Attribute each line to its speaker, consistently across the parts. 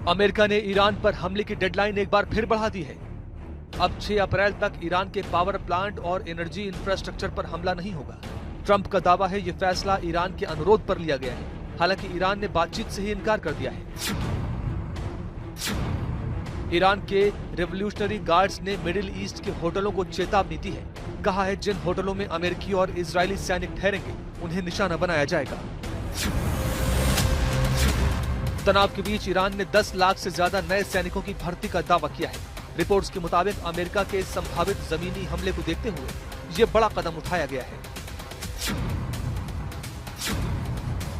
Speaker 1: America ने Iran पर हमले की डेडलाइन एक बार फिर बढ़ा दी है। अब 6 अप्रैल तक ईरान के पावर प्लांट और एनर्जी इंफ्रास्ट्रक्चर पर हमला नहीं होगा। ट्रंप का दावा है यह फैसला ईरान के अनुरोध पर लिया गया है। हालांकि ईरान ने बातचीत से ही इनकार कर दिया है। ईरान के रेवोल्यूशनरी गार्ड्स ने मिडिल ईस्ट के होटलों को चेतावनी दी है। कहा है जिन होटलों में अमेरिकी और इजरायली सैनिक ठहरेंगे उन्हें निशाना बनाया जाएगा। तनाव के बीच ईरान ने 10 लाख से ज्यादा नए सैनिकों की भर्ती का दावा किया है। रिपोर्ट्स के मुताबिक अमेरिका के संभावित जमीनी हमले को देखते हुए यह बड़ा कदम उठाया गया है।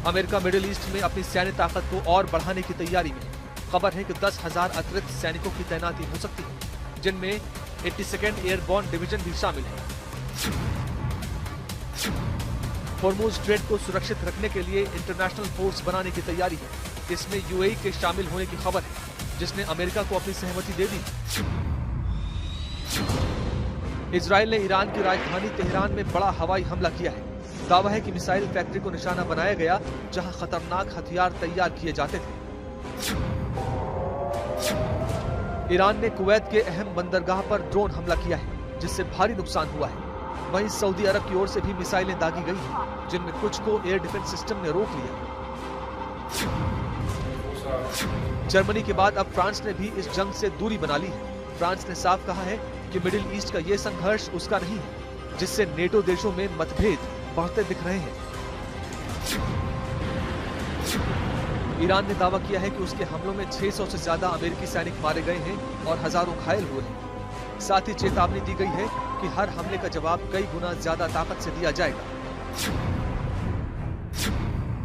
Speaker 1: अमेरिका मिडिल ईस्ट में अपनी सैन्य ताकत को और बढ़ाने की तैयारी में है। खबर है कि 10,000 अतिरिक्त सैनिकों की तैनाती हो सकती है, जिनमें 82nd एयरबोर्न डिवीजन भी शामिल है। होर्मुज स्ट्रेट को सुरक्षित रखने के लिए इंटरनेशनल फोर्स बनाने की तैयारी है। इसमें यूएई के शामिल होने की खबर है, जिसने अमेरिका को अपनी सहमति दे दी। इजरायल ने ईरान की राजधानी तेहरान में बड़ा हवाई हमला किया है। दावा है कि मिसाइल फैक्ट्री को निशाना बनाया गया, जहां खतरनाक हथियार तैयार किए जाते थे। ईरान ने कुवैत के अहम बंदरगाह पर ड्रोन हमला किया है, जिससे भारी नुकसान हुआ है। वहीं सऊदी अरब की ओर से भी मिसाइलें दागी गई हैं, जिनमें कुछ को एयर डिफेंस सिस्टम ने रोक लिया। जर्मनी के बाद अब फ्रांस ने भी इस जंग से दूरी बना ली है। फ्रांस ने साफ कहा है कि मिडिल ईस्ट का यह संघर्ष उसका नहीं है, जिससे नेटो देशों में मतभेद बढ़ते दिख रहे हैं। ईरान ने दावा किया है कि उसके हमलों में 600 से ज्यादा अमेरिकी सैनिक मारे गए हैं और हजारों घायल हुए हैं। साथ ही चेतावनी दी गई है कि हर हमले का जवाब कई गुना ज्यादा ताकत से दिया जाएगा।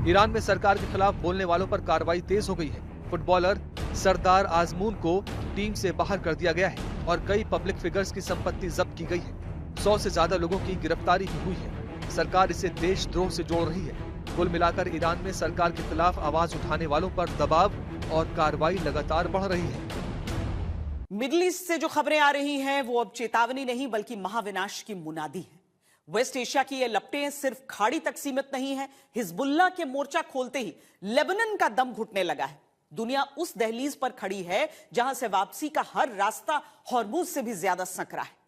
Speaker 1: ईरान में सरकार के खिलाफ बोलने वालों पर कार्रवाई तेज हो गई है। फुटबॉलर सरदार आजमून को टीम से बाहर कर दिया गया है और कई पब्लिक फिगर्स की संपत्ति जब्त की गई है। 100 से ज्यादा लोगों की गिरफ्तारी भी हुई है। सरकार इसे देशद्रोह से जोड़ रही है। कुल मिलाकर ईरान में सरकार के खिलाफ आवाज उठाने वालों पर दबाव और कार्रवाई लगातार बढ़ रही है।
Speaker 2: मिडिल ईस्ट से जो खबरें आ रही हैं वो अब चेतावनी नहीं बल्कि महाविनाश की मुनादी है। वेस्ट एशिया की ये लपटें सिर्फ खाड़ी तक सीमित नहीं है। हिजबुल्लाह के मोर्चा खोलते ही लेबनान का दम घुटने लगा है। दुनिया उस दहलीज पर खड़ी है जहां से वापसी का हर रास्ता हॉर्मुज से भी ज्यादा संकरा है।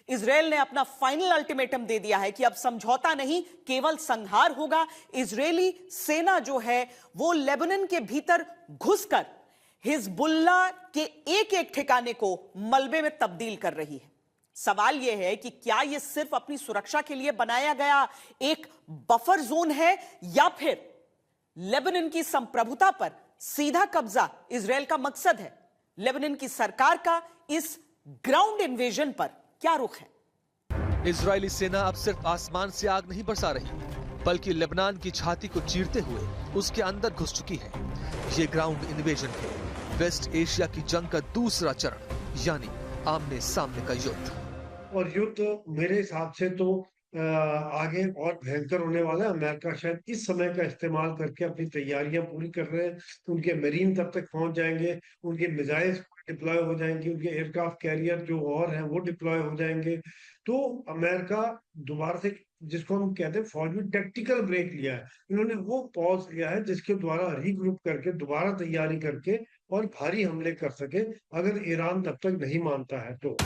Speaker 2: इजरायल ने अपना फाइनल अल्टीमेटम दे दिया है कि अब समझौता नहीं, केवल संहार होगा। इजरायली सेना जो है वो लेबनान के भीतर घुसकर हिजबुल्लाह के एक एक ठिकाने को मलबे में तब्दील कर रही है। सवाल यह है कि क्या यह सिर्फ अपनी सुरक्षा के लिए बनाया गया एक बफर जोन है या फिर लेबनान की संप्रभुता पर सीधा कब्जा इजरायल का मकसद है। लेबनान की सरकार का इस ग्राउंड इन्वेजन पर क्या रुख है?
Speaker 1: इजरायली सेना अब सिर्फ आसमान से आग नहीं बरसा रही, बल्कि लेबनान की छाती को चीरते हुए उसके अंदर घुस चुकी है। ये ग्राउंड इन्वेजन है वेस्ट एशिया की जंग का दूसरा चरण, यानी आमने सामने का युद्ध।
Speaker 3: और युद्ध मेरे हिसाब से तो आगे और भयंकर होने वाला है। अमेरिका शायद इस समय का इस्तेमाल करके अपनी तैयारियां पूरी कर रहे हैं। उनके मरीन तब तक पहुंच जाएंगे, उनके मिसाइल्स डिप्लॉय हो जाएंगे, उनके एयरक्राफ्ट कैरियर जो और हैं वो डिप्लॉय हो जाएंगे। तो अमेरिका दोबारा से, जिसको हम कहते हैं फौज में टैक्टिकल ब्रेक लिया है, इन्होंने वो पॉज लिया है जिसके द्वारा रीग्रुप करके दोबारा तैयारी करके और भारी हमले कर सके, अगर ईरान तब तक नहीं मानता है तो।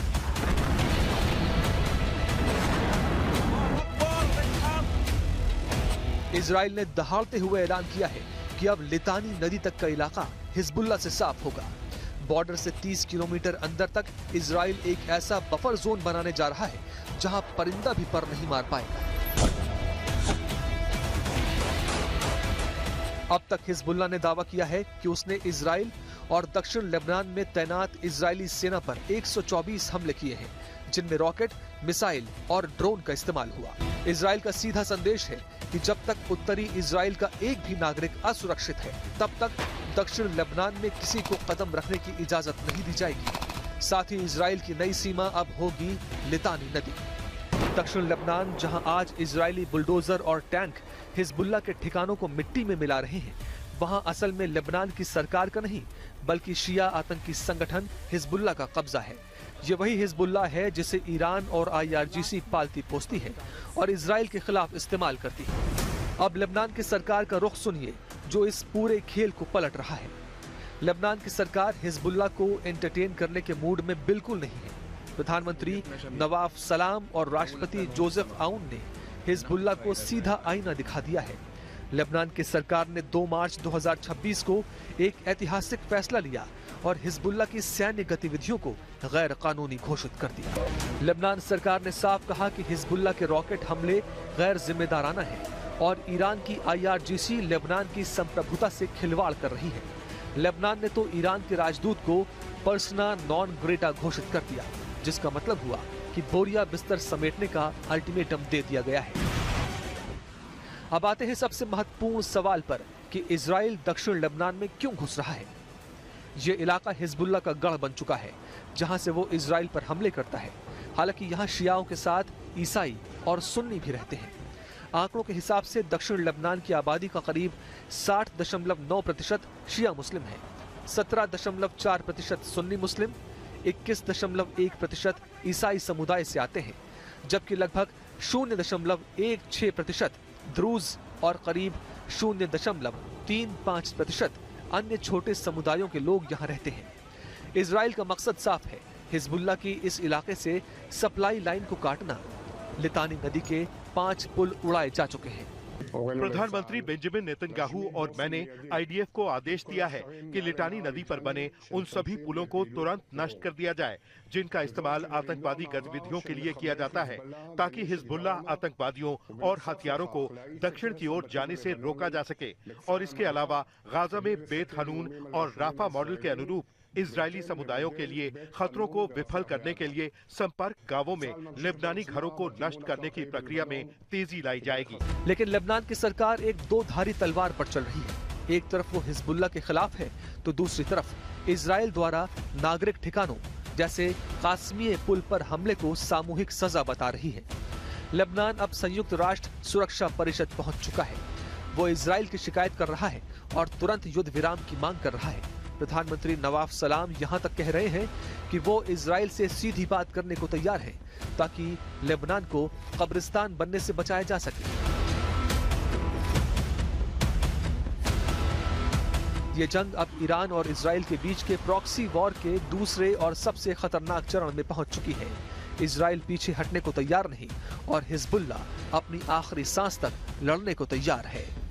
Speaker 1: इजराइल ने दहाड़ते हुए ऐलान किया है कि अब लितानी नदी तक का इलाका हिजबुल्लाह से साफ होगा। बॉर्डर से 30 किलोमीटर अंदर तक इजराइल एक ऐसा बफर जोन बनाने जा रहा है जहां परिंदा भी पर नहीं मार पाएगा। अब तक हिजबुल्लाह ने दावा किया है कि उसने इजराइल और दक्षिण लेबनान में तैनात इजरायली सेना पर 124 हमले किए हैं, जिनमें रॉकेट, मिसाइल और ड्रोन का इस्तेमाल हुआ। इजराइल का सीधा संदेश है कि जब तक उत्तरी इजराइल का एक भी नागरिक असुरक्षित है, तब तक दक्षिण लेबनान में किसी को कदम रखने की इजाजत नहीं दी जाएगी। साथ ही इजराइल की नई सीमा अब होगी लितानी नदी। दक्षिण लेबनान, जहां आज इजरायली बुलडोजर और टैंक हिजबुल्लाह के ठिकानों को मिट्टी में मिला रहे हैं, वहां असल में लेबनान की सरकार का नहीं बल्कि शिया आतंकी संगठन हिजबुल्लाह का कब्जा है। ये वही हिजबुल्लाह है जिसे ईरान और IRGC पालती पोसती है और इजराइल के खिलाफ इस्तेमाल करती है। अब लेबनान की सरकार का रुख सुनिए, जो इस पूरे खेल को पलट रहा है। लेबनान की सरकार हिजबुल्लाह को एंटरटेन करने के मूड में बिल्कुल नहीं है। प्रधानमंत्री नवाफ सलाम और राष्ट्रपति जोसेफ आउन ने हिजबुल्लाह को सीधा आईना दिखा दिया है। लेबनान की सरकार ने 2 मार्च 2026 को एक ऐतिहासिक फैसला लिया और हिजबुल्लाह की सैन्य गतिविधियों को गैर कानूनी घोषित कर दिया। लेबनान सरकार ने साफ कहा कि हिजबुल्लाह के रॉकेट हमले गैर जिम्मेदाराना है और ईरान की IRGC लेबनान की संप्रभुता से खिलवाड़ कर रही है। लेबनान ने तो ईरान के राजदूत को पर्सना नॉन ग्रेटा घोषित कर दिया, जिसका मतलब हुआ कि बोरिया बिस्तर समेटने का अल्टीमेटम दे दिया गया है। अब आते हैं सबसे महत्वपूर्ण सवाल पर कि इजराइल दक्षिण लेबनान में क्यों घुस रहा है। ये इलाका हिजबुल्लाह का गढ़ बन चुका है, जहां से वो इजराइल पर हमले करता है। हालांकि यहाँ शियाओं के साथ ईसाई और सुन्नी भी रहते हैं। आंकड़ों के हिसाब से दक्षिण लेबनान की आबादी का करीब 60.9% शिया मुस्लिम है, 17.4% सुन्नी मुस्लिम, 21.1% ईसाई समुदाय से आते हैं, जबकि लगभग 0.16% द्रूज और करीब 0.35% अन्य छोटे समुदायों के लोग यहाँ रहते हैं। इजराइल का मकसद साफ है, हिजबुल्लाह की इस इलाके से सप्लाई लाइन को काटना। लितानी नदी के 5 पुल उड़ाए जा चुके हैं।
Speaker 4: प्रधानमंत्री बेंजामिन नेतन्याहू और मैंने IDF को आदेश दिया है कि लिटानी नदी पर बने उन सभी पुलों को तुरंत नष्ट कर दिया जाए जिनका इस्तेमाल आतंकवादी गतिविधियों के लिए किया जाता है, ताकि हिजबुल्लाह आतंकवादियों और हथियारों को दक्षिण की ओर जाने से रोका जा सके। और इसके अलावा गाजा में बेत हनून और राफा मॉडल के अनुरूप इजरायली समुदायों के लिए खतरों को विफल करने के लिए संपर्क गांवों में लेबनानी घरों को नष्ट करने की प्रक्रिया में तेजी लाई जाएगी।
Speaker 1: लेकिन लेबनान की सरकार एक दो धारी तलवार पर चल रही है। एक तरफ वो हिजबुल्लाह के खिलाफ है तो दूसरी तरफ इजराइल द्वारा नागरिक ठिकानों जैसे कासमिये पुल पर हमले को सामूहिक सजा बता रही है। लेबनान अब संयुक्त राष्ट्र सुरक्षा परिषद पहुंच चुका है। वो इजराइल की शिकायत कर रहा है और तुरंत युद्ध विराम की मांग कर रहा है। प्रधानमंत्री नवाफ सलाम यहां तक कह रहे हैं कि वो इजराइल से सीधी बात करने को तैयार हैं, ताकि लेबनान को कब्रिस्तान बनने से बचाया जा सके। ये जंग अब ईरान और इजराइल के बीच के प्रॉक्सी वॉर के दूसरे और सबसे खतरनाक चरण में पहुंच चुकी है। इजराइल पीछे हटने को तैयार नहीं और हिजबुल्लाह अपनी आखिरी सांस तक लड़ने को तैयार है।